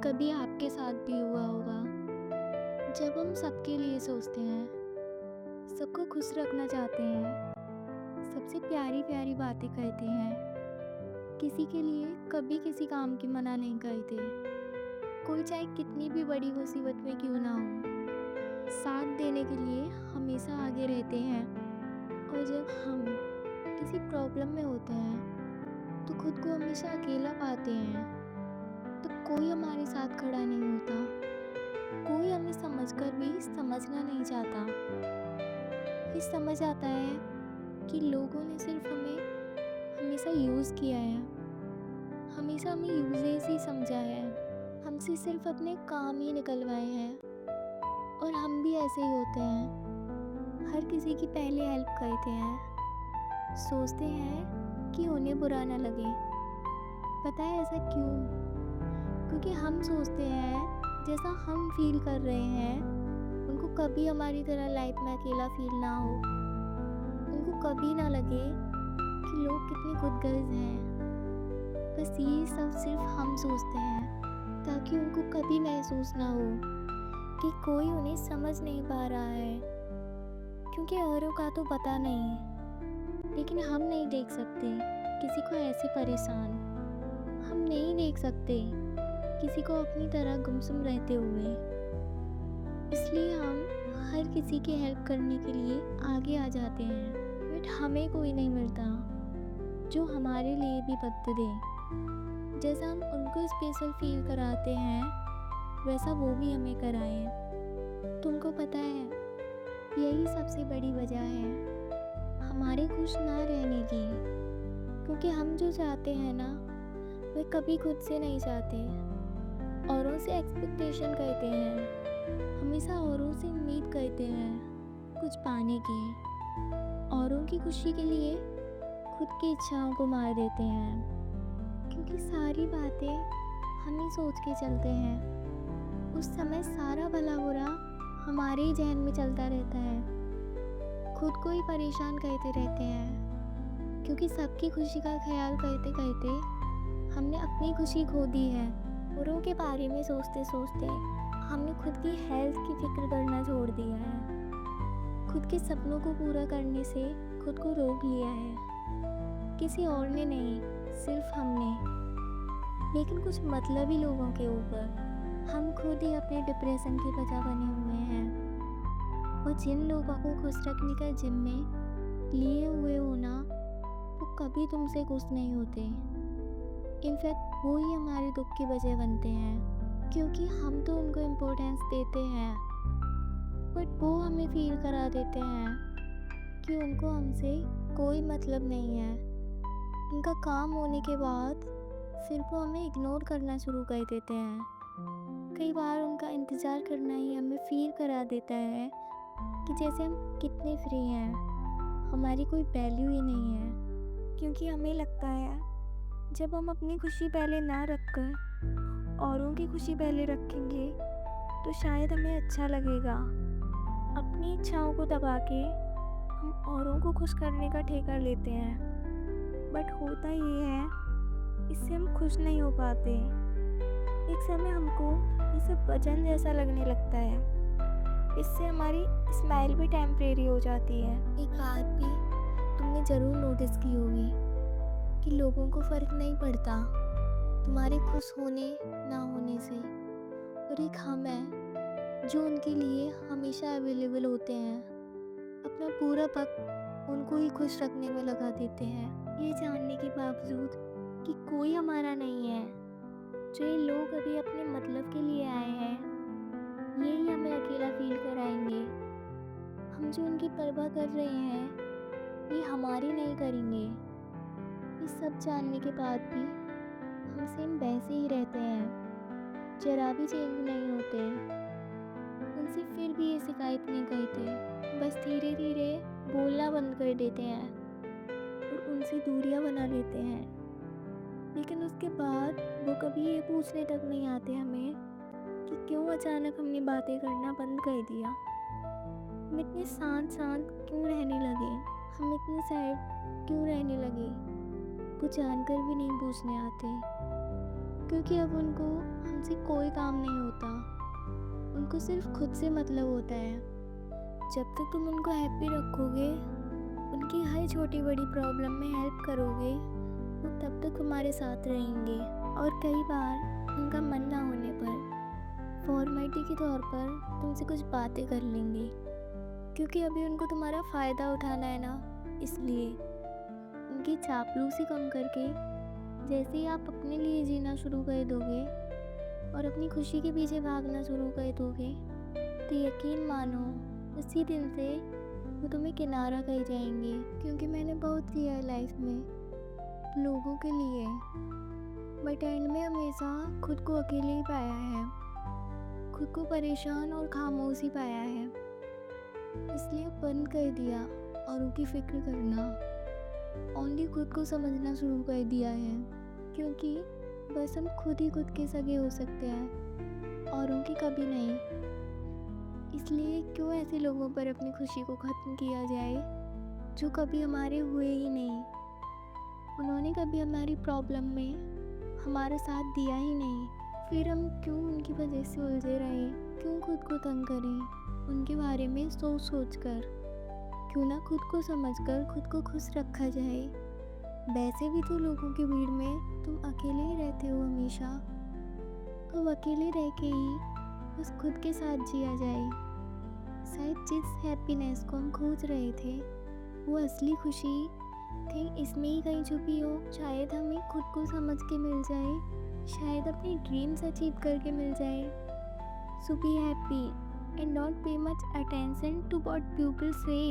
कभी आपके साथ भी हुआ होगा। जब हम सबके लिए सोचते हैं, सबको खुश रखना चाहते हैं, सबसे प्यारी प्यारी बातें कहते हैं, किसी के लिए कभी किसी काम की मना नहीं करते। कोई चाहे कितनी भी बड़ी मुसीबत में क्यों ना हो, साथ देने के लिए हमेशा आगे रहते हैं। और जब हम किसी प्रॉब्लम में होते हैं तो खुद को हमेशा अकेला पाते हैं। तो कोई हमारे साथ खड़ा नहीं होता, कोई हमें समझकर भी समझना नहीं चाहता। फिर समझ आता है कि लोगों ने सिर्फ हमें हमेशा यूज़ किया है, हमेशा हमें यूजलेस ही समझा है, हमसे सिर्फ अपने काम ही निकलवाए हैं। और हम भी ऐसे ही होते हैं, हर किसी की पहले हेल्प करते हैं, सोचते हैं कि उन्हें बुरा ना लगे। पता है ऐसा क्यों? क्योंकि हम सोचते हैं जैसा हम फील कर रहे हैं, उनको कभी हमारी तरह लाइफ में अकेला फील ना हो। उनको कभी ना लगे कि लोग कितने खुदगर्ज हैं। बस ये सब सिर्फ हम सोचते हैं ताकि उनको कभी महसूस ना हो कि कोई उन्हें समझ नहीं पा रहा है। क्योंकि औरों का तो पता नहीं, लेकिन हम नहीं देख सकते किसी को ऐसे परेशान। हम नहीं देख सकते किसी को अपनी तरह गुमसुम रहते हुए। इसलिए हम हर किसी की हेल्प करने के लिए आगे आ जाते हैं। बट हमें कोई नहीं मिलता जो हमारे लिए भी वक्त दे। जैसा हम उनको स्पेशल फील कराते हैं, वैसा वो भी हमें कराएं। तुमको पता है, यही सबसे बड़ी वजह है हमारे खुश ना रहने की। क्योंकि हम जो चाहते हैं ना, वे कभी खुद से नहीं चाहते। औरों से एक्सपेक्टेशन करते हैं, हमेशा औरों से उम्मीद करते हैं कुछ पाने की। औरों की खुशी के लिए खुद की इच्छाओं को मार देते हैं। क्योंकि सारी बातें हम ही सोच के चलते हैं, उस समय सारा भला बुरा हमारे ही जहन में चलता रहता है। खुद को ही परेशान करते रहते हैं। क्योंकि सबकी खुशी का ख्याल करते करते हमने अपनी खुशी खो दी है। औरों के बारे में सोचते सोचते हमने खुद की हेल्थ की फिक्र करना छोड़ दिया है। खुद के सपनों को पूरा करने से खुद को रोक लिया है। किसी और ने नहीं, सिर्फ हमने। लेकिन कुछ मतलबी लोगों के ऊपर हम खुद ही अपने डिप्रेशन की वजह बने हुए हैं। और जिन लोगों को खुश रखने का जिम्मे लिए हुए हो ना, वो कभी तुमसे खुश नहीं होते। इनफैक्ट वो ही हमारे दुख की वजह बनते हैं। क्योंकि हम तो उनको इम्पोर्टेंस देते हैं, बट वो हमें फील करा देते हैं कि उनको हमसे कोई मतलब नहीं है। उनका काम होने के बाद फिर वो हमें इग्नोर करना शुरू कर देते हैं। कई बार उनका इंतज़ार करना ही हमें फील करा देता है कि जैसे हम कितने फ्री हैं, हमारी कोई वैल्यू ही नहीं है। क्योंकि हमें लगता है जब हम अपनी खुशी पहले ना रखकर औरों की खुशी पहले रखेंगे तो शायद हमें अच्छा लगेगा। अपनी इच्छाओं को दबा के हम औरों को खुश करने का ठेका लेते हैं। बट होता ये है, इससे हम खुश नहीं हो पाते। एक समय हमको ये सब वजन जैसा लगने लगता है। इससे हमारी स्माइल भी टेम्परेरी हो जाती है। एक बात भी तुमने ज़रूर नोटिस की होगी कि लोगों को फ़र्क नहीं पड़ता तुम्हारे खुश होने ना होने से। और एक हम है जो उनके लिए हमेशा अवेलेबल होते हैं, अपना पूरा वक्त उनको ही खुश रखने में लगा देते हैं। ये जानने के बावजूद कि कोई हमारा नहीं है, जो ये लोग अभी अपने मतलब के लिए आए हैं, यही हमें अकेला फील कराएंगे। हम जो उनकी परवाह कर रहे हैं, ये हमारी नहीं करेंगे। ये सब जानने के बाद भी हम सेम वैसे ही रहते हैं, जरा भी चेंज नहीं होते। उनसे फिर भी ये शिकायत नहीं करते, बस धीरे धीरे बोलना बंद कर देते हैं और उनसे दूरियां बना लेते हैं। लेकिन उसके बाद वो कभी ये पूछने तक नहीं आते हमें कि क्यों अचानक हमने बातें करना बंद कर दिया। हम इतने शांत शांत क्यों रहने लगे, हम इतने सैड क्यों रहने लगे, वो जानकर भी नहीं पूछने आते। क्योंकि अब उनको हमसे कोई काम नहीं होता, उनको सिर्फ खुद से मतलब होता है। जब तक तुम उनको हैप्पी रखोगे, उनकी हर छोटी बड़ी प्रॉब्लम में हेल्प करोगे, वो तब तक तुम्हारे साथ रहेंगे। और कई बार उनका मन ना होने पर फॉर्मेलिटी के तौर पर तुमसे कुछ बातें कर लेंगे, क्योंकि अभी उनको तुम्हारा फ़ायदा उठाना है ना, इसलिए। उनकी चापलूसी कम करके जैसे ही आप अपने लिए जीना शुरू कर दोगे और अपनी खुशी के पीछे भागना शुरू कर दोगे, तो यकीन मानो उसी दिन से वो तुम्हें किनारा कर जाएंगे। क्योंकि मैंने बहुत किया है लाइफ में लोगों के लिए, बट एंड में हमेशा खुद को अकेले ही पाया है, खुद को परेशान और खामोश ही पाया है। इसलिए बंद कर दिया औरों की फिक्र करना, ओनली खुद को समझना शुरू कर दिया है। क्योंकि बस हम खुद ही खुद के सगे हो सकते हैं, औरों की कभी नहीं। इसलिए क्यों ऐसे लोगों पर अपनी खुशी को ख़त्म किया जाए जो कभी हमारे हुए ही नहीं। उन्होंने कभी हमारी प्रॉब्लम में हमारा साथ दिया ही नहीं, फिर हम क्यों उनकी वजह से उलझे रहें, क्यों खुद को तंग करें उनके बारे में सोच सोच कर। क्यों ना खुद को समझकर खुद को खुश रखा जाए। वैसे भी तो लोगों की भीड़ में तुम अकेले ही रहते हो हमेशा, तो अकेले रह के ही बस खुद के साथ जिया जाए। शायद जिस हैप्पीनेस को हम खोज रहे थे वो असली खुशी थी इसमें ही कहीं छुपी हो। शायद हमें खुद को समझ के मिल जाए, शायद अपने ड्रीम्स अचीव करके मिल जाए। So be happy and not pay much attention to what people say.